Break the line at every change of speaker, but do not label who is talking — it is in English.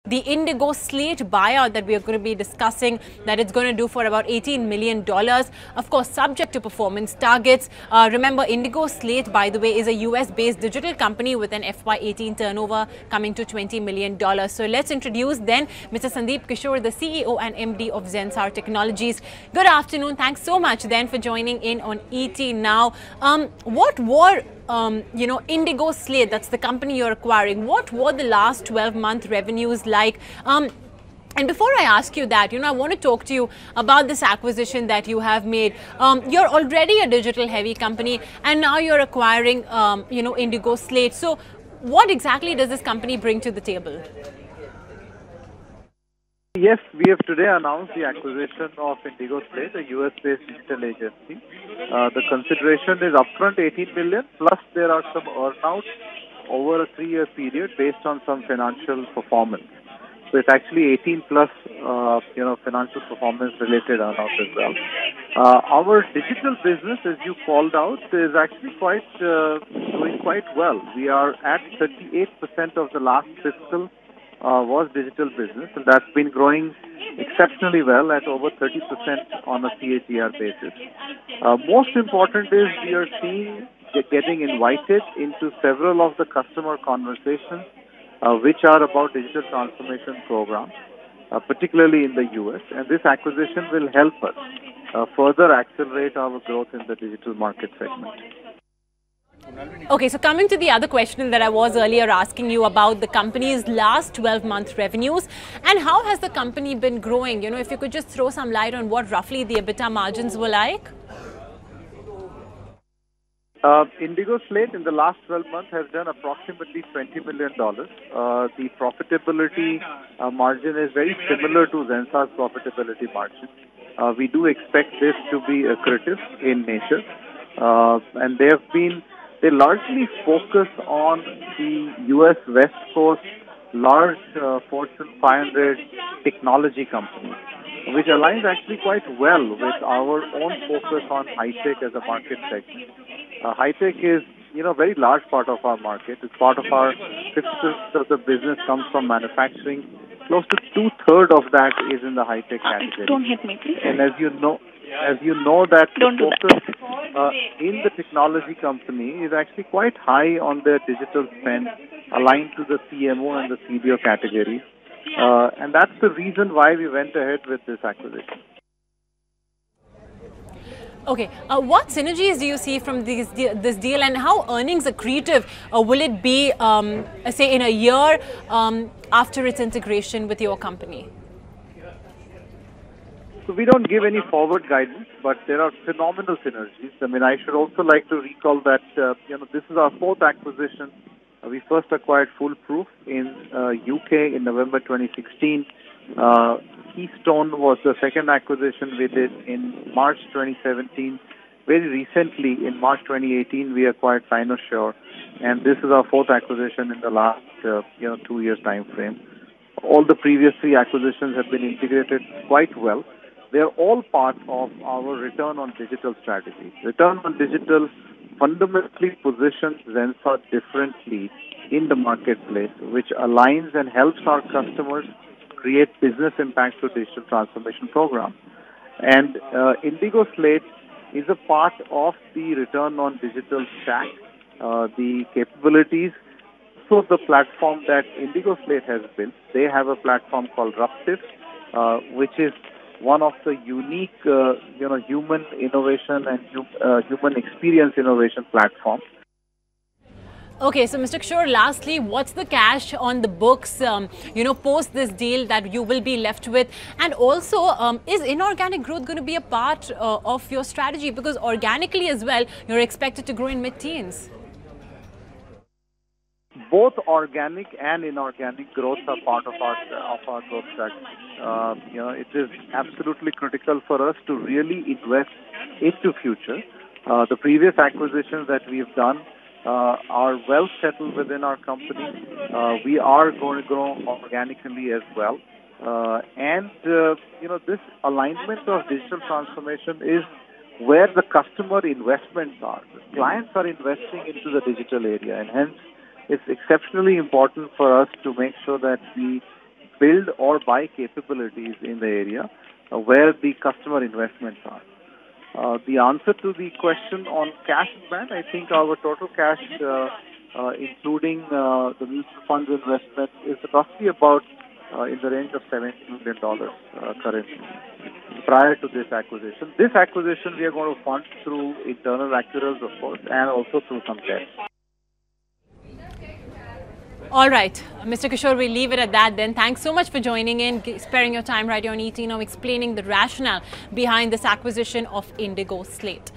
the Indigo Slate buyout that we are going to be discussing, that it's going to do for about $18 million. Of course, subject to performance targets. Remember, Indigo Slate, by the way, is a US-based digital company with an FY18 turnover coming to $20 million. So let's introduce then Mr. Sandeep Kishore, the CEO and MD of Zensar Technologies. Good afternoon. Thanks so much then for joining in on ET Now. What were Indigo Slate, that's the company you're acquiring, what were the last 12-month revenues like? And before I ask you that, I want to talk to you about this acquisition that you have made. You're already a digital-heavy company, and now you're acquiring, Indigo Slate. So what exactly does this company bring to the table?
Yes, we have today announced the acquisition of Indigo Slate, a US-based digital agency. The consideration is upfront $18 million, plus there are some earn-outs over a 3-year period based on some financial performance. So it's actually 18 plus, financial performance related earn-outs as well. Our digital business, as you called out, is actually doing quite well. We are at 38% of the last fiscal was digital business, and that's been growing exceptionally well at over 30% on a CAGR basis. Most important is we are getting invited into several of the customer conversations which are about digital transformation programs, particularly in the US, and this acquisition will help us further accelerate our growth in the digital market segment.
Okay, so coming to the other question that I was earlier asking you about the company's last 12-month revenues, and how has the company been growing? If you could just throw some light on what roughly the EBITDA margins were like.
Indigo Slate in the last 12 months has done approximately $20 million. The profitability margin is very similar to Zensar's profitability margin. We do expect this to be accretive in nature, and they largely focus on the US West Coast large Fortune 500 technology companies, which aligns actually quite well with our own focus on high-tech as a market segment. High-tech is, a very large part of our market. It's part of our 50% of the business comes from manufacturing. Close to 2/3 of that is in the high-tech category.
Don't hit me, please.
And as you know that the focus in the technology company is actually quite high on their digital spend, aligned to the CMO and the CDO category. And that's the reason why we went ahead with this acquisition.
Okay, what synergies do you see from this deal, and how earnings accretive will it be, say, in a year after its integration with your company?
So we don't give any forward guidance, but there are phenomenal synergies. I should also like to recall that, this is our 4th acquisition. We first acquired Foolproof in UK in November 2016. Keystone was the 2nd acquisition we did in March 2017. Very recently, in March 2018, we acquired Cynosure, and this is our 4th acquisition in the last 2 years time frame. All the previous 3 acquisitions have been integrated quite well. They are all part of our return on digital strategy. Return on digital fundamentally positions Zensar differently in the marketplace, which aligns and helps our customers create business impact through digital transformation program. And Indigo Slate is a part of the return on digital stack, the capabilities. So the platform that Indigo Slate has built, they have a platform called Ruptive, which is one of the unique, human innovation and human experience innovation platforms.
Okay, so Mr. Kishore, lastly, what's the cash on the books, post this deal that you will be left with? And also, is inorganic growth going to be a part of your strategy? Because organically as well, you're expected to grow in mid-teens.
Both organic and inorganic growth are part of our growth strategy. It is absolutely critical for us to really invest into future. The previous acquisitions that we've done are well settled within our company. We are going to grow organically as well. This alignment of digital transformation is where the customer investments are. The clients are investing into the digital area, and hence it's exceptionally important for us to make sure that we build or buy capabilities in the area where the customer investments are. The answer to the question on cash in bank, I think our total cash, including the mutual funds investment, is roughly about in the range of $70 million currently, prior to this acquisition. This acquisition we are going to fund through internal accruals, of course, and also through some debt.
All right, Mr. Kishore, we'll leave it at that then. Thanks so much for joining in, sparing your time right here on ET Now, explaining the rationale behind this acquisition of Indigo Slate.